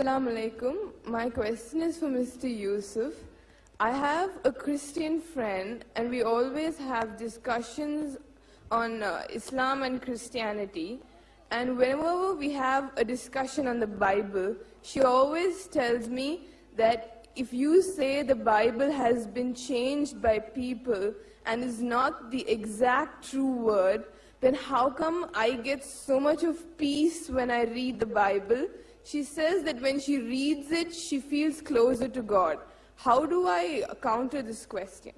Assalamu alaikum. My question is for Mr. Yusuf. I have a Christian friend and we always have discussions on Islam and Christianity, and whenever we have a discussion on the Bible, she always tells me that if you say the Bible has been changed by people and is not the exact true word, then how come I get so much of peace when I read the Bible? She says that when she reads it, she feels closer to God. How do I counter this question?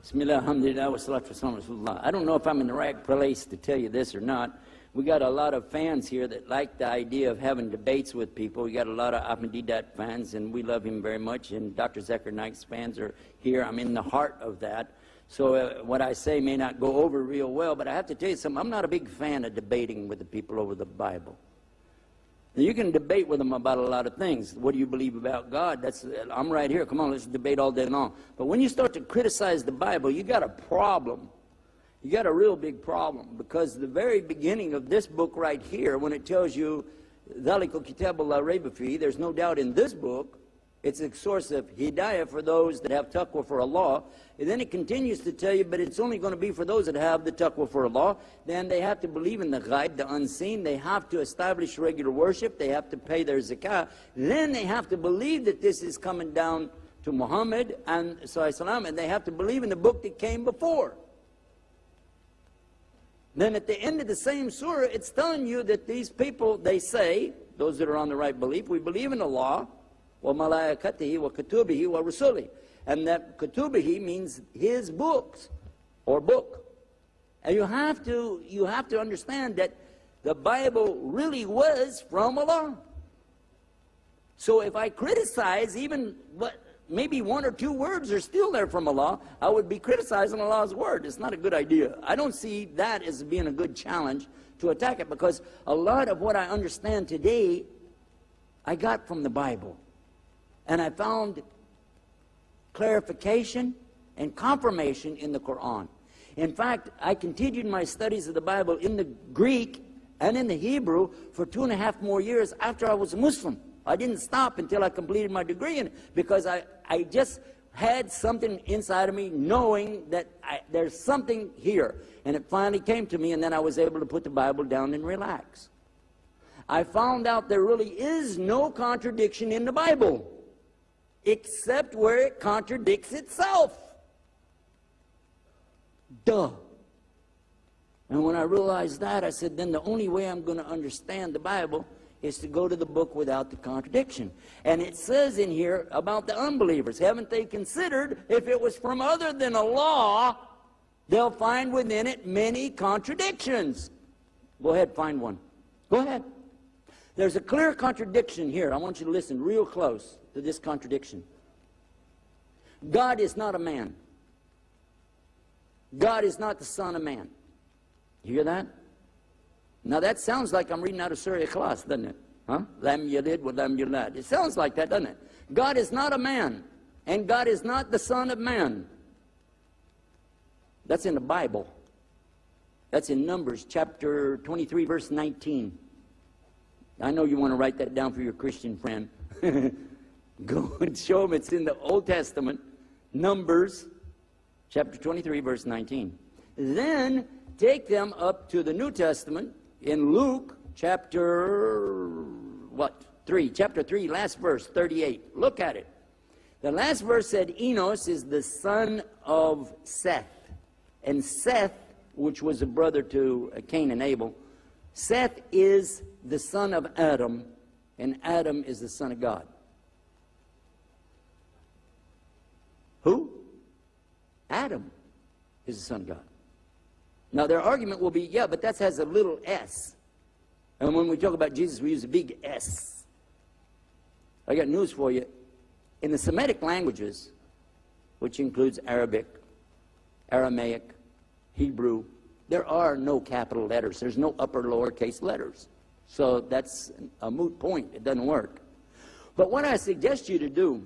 Bismillah, alhamdulillah, wa salatu wa salam. I don't know if I'm in the right place to tell you this or not. We got a lot of fans here that like the idea of having debates with people. We got a lot of Ahmadiyyat fans, and we love him very much. And Dr. Zakir Naik's fans are here. I'm in the heart of that. So what I say may not go over real well, but I have to tell you something. I'm not a big fan of debating with the people over the Bible. You can debate with them about a lot of things. What do you believe about God? I'm right here. Come on, let's debate all day long. But when you start to criticize the Bible, you got a problem. You got a real big problem, because the very beginning of this book right here, when it tells you, ذَلِكَ الْكِتَابُ لَا رَيْبَ فِيهِ, there's no doubt in this book. It's a source of hidayah for those that have taqwa for Allah. And then it continues to tell you, but it's only going to be for those that have the taqwa for Allah. Then they have to believe in the ghaib, the unseen. They have to establish regular worship. They have to pay their zakah. Then they have to believe that this is coming down to Muhammad and Sallallahu, and they have to believe in the book that came before. Then at the end of the same surah, it's telling you that these people, they say, those that are on the right belief, we believe in Allah, وَمَلَائِكَتِهِ وَكُتُبِهِ وَرُسُلِهِ. And that kutubihi means his books, or book. And you have to understand that the Bible really was from Allah. So if I criticize even maybe one or two words are still there from Allah, I would be criticizing Allah's word. It's not a good idea. I don't see that as being a good challenge to attack it, because a lot of what I understand today, I got from the Bible. And I found clarification and confirmation in the Quran. In fact, I continued my studies of the Bible in the Greek and in the Hebrew for 2.5 more years after I was a Muslim. I didn't stop until I completed my degree in it, because I just had something inside of me knowing that there's something here. And it finally came to me, and then I was able to put the Bible down and relax. I found out there really is no contradiction in the Bible, except where it contradicts itself. Duh. And when I realized that, I said, then the only way I'm going to understand the Bible is to go to the book without the contradiction. And it says in here about the unbelievers, haven't they considered if it was from other than Allah, they'll find within it many contradictions. Go ahead, find one. Go ahead. There's a clear contradiction here. I want you to listen real close to this contradiction. God is not a man. God is not the son of man. You hear that? Now that sounds like I'm reading out of Surah Ikhlas, doesn't it? Huh? Lam yalid wa lam yulad. It sounds like that, doesn't it? God is not a man, and God is not the son of man. That's in the Bible. That's in Numbers chapter 23, verse 19. I know you want to write that down for your Christian friend. Go and show them it's in the Old Testament, Numbers chapter 23, verse 19. Then take them up to the New Testament in Luke chapter, 3, chapter 3, last verse, 38. Look at it. The last verse said Enos is the son of Seth. And Seth, which was a brother to Cain and Abel, Seth is the son of Adam, and Adam is the son of God. Who? Adam is the son of God. Now their argument will be, yeah, but that has a little s. And when we talk about Jesus, we use a big S. I got news for you. In the Semitic languages, which includes Arabic, Aramaic, Hebrew, there are no capital letters. There's no upper lowercase letters. So that's a moot point. It doesn't work. But what I suggest you to do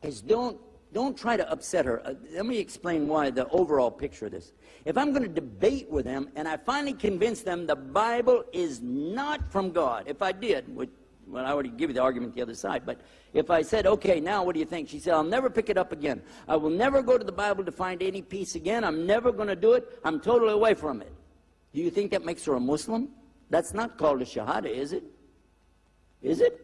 is don't don't try to upset her. Let me explain why, the overall picture of this. If I'm going to debate with them, and I finally convince them the Bible is not from God, if I did, well, I already give you the argument the other side, but if I said, okay, now what do you think? She said, I'll never pick it up again. I will never go to the Bible to find any peace again. I'm never going to do it. I'm totally away from it. Do you think that makes her a Muslim? That's not called a Shahada, is it? Is it?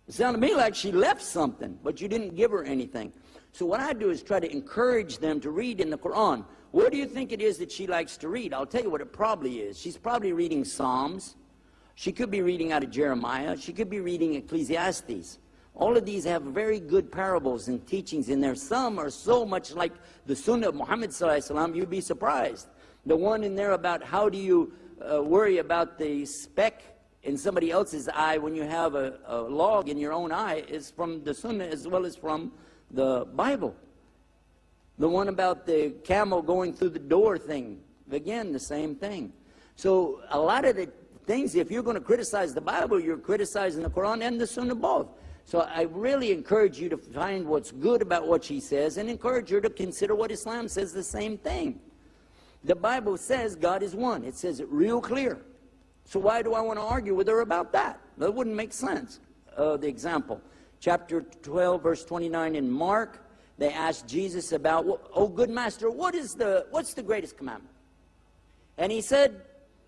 It sounded to me like she left something, but you didn't give her anything. So what I do is try to encourage them to read in the Quran. What do you think it is that she likes to read? I'll tell you what it probably is. She's probably reading Psalms. She could be reading out of Jeremiah. She could be reading Ecclesiastes. All of these have very good parables and teachings in there. Some are so much like the Sunnah of Muhammad sallallahu alaihi wasallam, you'd be surprised. The one in there about how do you worry about the speck in somebody else's eye when you have a log in your own eye is from the Sunnah as well as from the Bible. The one about the camel going through the door thing, again, the same thing. So a lot of the things, if you're going to criticize the Bible, you're criticizing the Quran and the Sunnah both. So I really encourage you to find what's good about what she says and encourage her to consider what Islam says, the same thing. The Bible says God is one. It says it real clear. So why do I want to argue with her about that? That wouldn't make sense. The example, chapter 12, verse 29 in Mark, they asked Jesus about, oh, good master, what's the greatest commandment? And he said,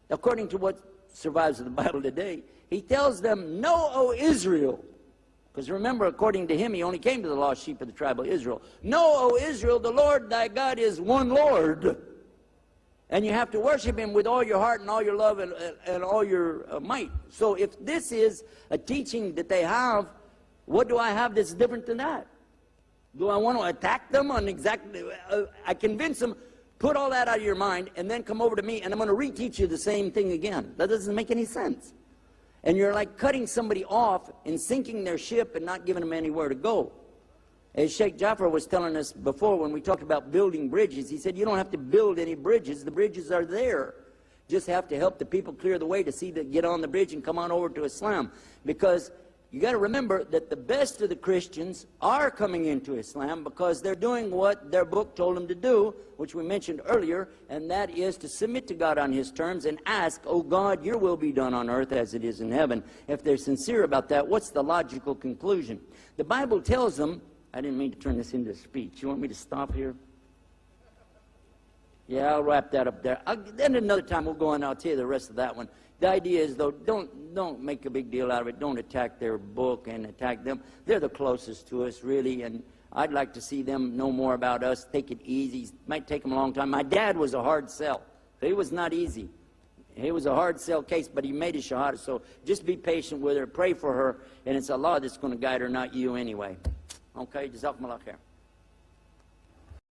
according to what survives of the Bible today, he tells them, know, O Israel. Because remember, according to him, he only came to the lost sheep of the tribe of Israel. Know, O Israel, the Lord thy God is one Lord. And you have to worship him with all your heart and all your love and all your might. So if this is a teaching that they have, what do I have that's different than that? Do I want to attack them on exactly... I convince them, put all that out of your mind, and then come over to me, and I'm going to reteach you the same thing again. That doesn't make any sense. And you're like cutting somebody off and sinking their ship and not giving them anywhere to go. As Sheikh Jafar was telling us before when we talked about building bridges, he said, you don't have to build any bridges. The bridges are there. Just have to help the people clear the way to see that get on the bridge and come on over to Islam. Because you got to remember that the best of the Christians are coming into Islam because they're doing what their book told them to do, which we mentioned earlier, and that is to submit to God on his terms and ask, oh God, your will be done on earth as it is in heaven. If they're sincere about that, what's the logical conclusion? The Bible tells them, I didn't mean to turn this into a speech. You want me to stop here? Yeah, I'll wrap that up there. Then another time we'll go on and I'll tell you the rest of that one. The idea is, though, don't make a big deal out of it. Don't attack their book and attack them. They're the closest to us, really, and I'd like to see them know more about us. Take it easy. It might take them a long time. My dad was a hard sell. He was not easy. He was a hard sell case, but he made his shahada. So just be patient with her. Pray for her, and it's Allah that's going to guide her, not you anyway. Okay, jazakumullah khair.